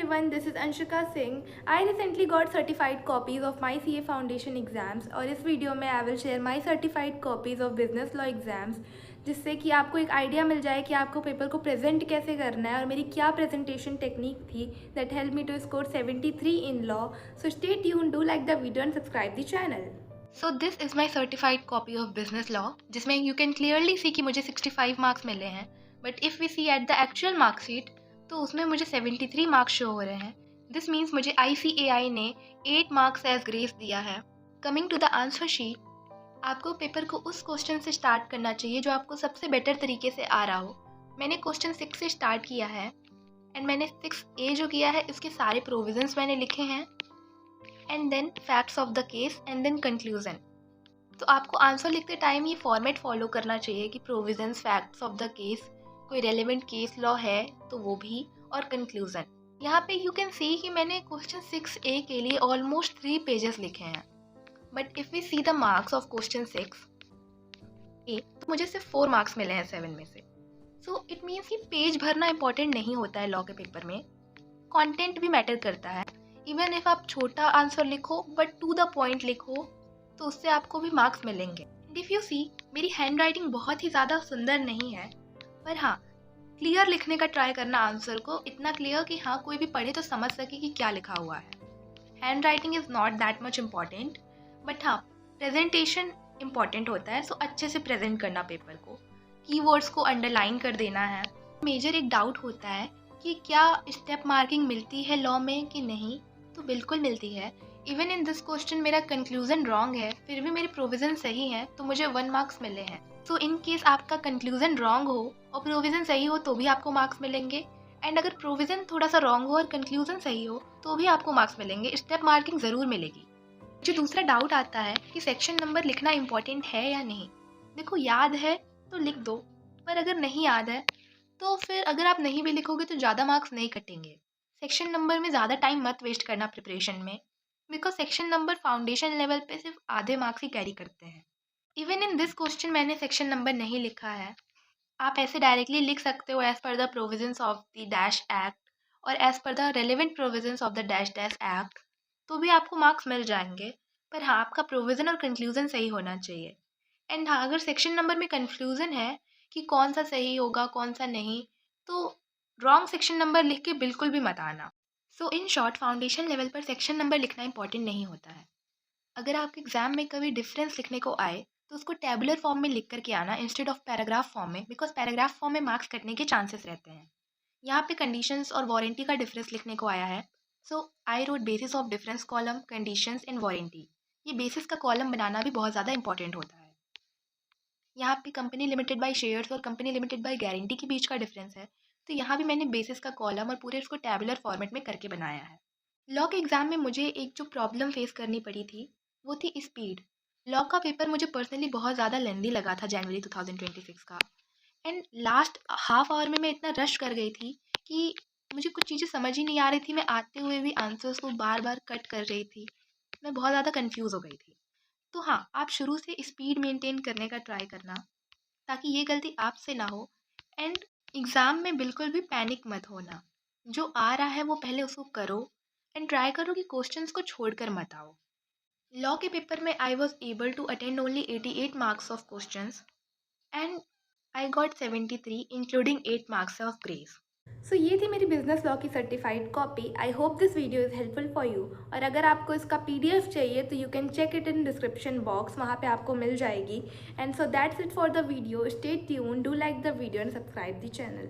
everyone, this is Anshika Singh. I recently got certified copies of my CA Foundation exams और इस video में I will share my certified copies of business law exams जिससे कि आपको एक idea मिल जाए कि आपको पेपर को प्रेजेंट कैसे करना है और मेरी क्या प्रेजेंटेशन टेक्निक थी that helped me to score 73 in law. So stay tuned, do like the video and subscribe the channel. So this is my certified copy of business law जिसमें you can clearly see कि मुझे 65 marks मिले हैं. But if we see at the actual mark sheet तो उसमें मुझे 73 marks show हो रहे हैं. दिस मीन्स मुझे ICAI ने 8 मार्क्स एज ग्रेस दिया है. Coming to the answer sheet, आपको पेपर को उस क्वेश्चन से स्टार्ट करना चाहिए जो आपको सबसे बेटर तरीके से आ रहा हो. मैंने क्वेश्चन 6 से स्टार्ट किया है एंड मैंने 6A जो किया है इसके सारे प्रोविजंस मैंने लिखे हैं and then facts of the case and then conclusion. तो आपको आंसर लिखते टाइम ये फॉर्मेट फॉलो करना चाहिए कि provisions, facts of the case, कोई रेलेवेंट केस लॉ है तो वो भी, और कंक्लूजन. यहाँ पे यू कैन सी कि मैंने क्वेश्चन 6A के लिए ऑलमोस्ट 3 पेजेस लिखे हैं. But if we see the marks of question 6A तो मुझे सिर्फ 4 मार्क्स मिले हैं 7 में से. सो इट मीन्स कि पेज भरना इंपॉर्टेंट नहीं होता है लॉ के पेपर में. कंटेंट भी मैटर करता है. इवन इफ आप छोटा आंसर लिखो बट टू द पॉइंट लिखो तो उससे आपको भी मार्क्स मिलेंगे. एंड इफ़ यू सी मेरी हैंड राइटिंग बहुत ही ज़्यादा सुंदर नहीं है, पर हाँ क्लियर लिखने का ट्राई करना आंसर को, इतना क्लियर कि हाँ कोई भी पढ़े तो समझ सके कि क्या लिखा हुआ है. Hand writing is not that much important, but हाँ प्रेजेंटेशन इम्पॉर्टेंट होता है. सो अच्छे से प्रेजेंट करना पेपर को, कीवर्ड्स को अंडरलाइन कर देना है. मेजर एक डाउट होता है कि क्या स्टेप मार्किंग मिलती है लॉ में कि नहीं, तो बिल्कुल मिलती है. इवन इन दिस क्वेश्चन मेरा कंक्लूजन रॉन्ग है फिर भी मेरे प्रोविजन सही हैं तो मुझे 1 मार्क्स मिले हैं. सो इन केस आपका कंक्लूजन रॉन्ग हो और प्रोविज़न सही हो तो भी आपको मार्क्स मिलेंगे. एंड अगर प्रोविज़न थोड़ा सा रॉन्ग हो और कंक्लूजन सही हो तो भी आपको मार्क्स मिलेंगे. स्टेप मार्किंग ज़रूर मिलेगी. जो दूसरा डाउट आता है कि सेक्शन नंबर लिखना इंपॉर्टेंट है या नहीं. देखो याद है तो लिख दो, पर अगर नहीं याद है तो फिर अगर आप नहीं भी लिखोगे तो ज़्यादा मार्क्स नहीं कटेंगे. सेक्शन नंबर में ज़्यादा टाइम मत वेस्ट करना प्रिपरेशन में, because section number foundation level पे सिर्फ आधे मार्क्स ही कैरी करते हैं. इवन इन दिस क्वेश्चन मैंने सेक्शन नंबर नहीं लिखा है. आप ऐसे डायरेक्टली लिख सकते हो as per the provisions of the dash act और as per the relevant provisions of the dash dash act, तो भी आपको मार्क्स मिल जाएंगे. पर हाँ आपका प्रोविज़न और कंक्लूजन सही होना चाहिए. एंड हाँ अगर सेक्शन नंबर में कन्फ्यूज़न है कि कौन सा सही होगा कौन सा नहीं, तो रॉन्ग सेक्शन नंबर लिख के बिल्कुल भी मत आना. सो इन शॉर्ट फाउंडेशन लेवल पर सेक्शन नंबर लिखना इंपॉर्टेंट नहीं होता है. अगर आपके एग्जाम में कभी डिफरेंस लिखने को आए तो उसको टेबुलर फॉर्म में लिख करके आना इंस्टेड ऑफ पैराग्राफ फॉर्म में, बिकॉज पैराग्राफ फॉर्म में मार्क्स कटने के चांसेस रहते हैं. यहाँ पे कंडीशंस और वारंटी का डिफरेंस लिखने को आया है. So I wrote basis of difference column, conditions and warranty. ये बेसिस का कॉलम बनाना भी बहुत ज़्यादा इंपॉर्टेंट होता है. यहाँ पे कंपनी लिमिटेड बाय शेयर्स और कंपनी लिमिटेड बाय गारंटी के बीच का डिफरेंस है, तो यहाँ भी मैंने बेसिस का कॉलम और पूरे उसको टेबुलर फॉर्मेट में करके बनाया है. लॉ के एग्ज़ाम में मुझे एक जो प्रॉब्लम फेस करनी पड़ी थी वो थी स्पीड. लॉ का पेपर मुझे पर्सनली बहुत ज़्यादा लेंदी लगा था जनवरी 2026 का. एंड लास्ट हाफ आवर में मैं इतना रश कर गई थी कि मुझे कुछ चीज़ें समझ ही नहीं आ रही थी. मैं आते हुए भी आंसर्स को बार बार कट कर रही थी. मैं बहुत ज़्यादा कंफ्यूज हो गई थी. तो हाँ आप शुरू से स्पीड मेंटेन करने का ट्राई करना ताकि ये गलती आपसे ना हो. एंड एग्ज़ाम में बिल्कुल भी पैनिक मत होना. जो आ रहा है वो पहले उसको करो एंड ट्राई करो कि क्वेश्चंस को छोड़कर मत आओ. लॉ के पेपर में I was able to attend only 88 marks of questions and I got 73 including 8 marks of grace. So ये थी मेरी बिजनेस लॉ की certified copy. I hope this video is helpful for you. और अगर आपको इसका PDF चाहिए तो you can check it in description box, वहाँ पे आपको मिल जाएगी. And so that's it for the video. Stay tuned, do like the video and subscribe the channel.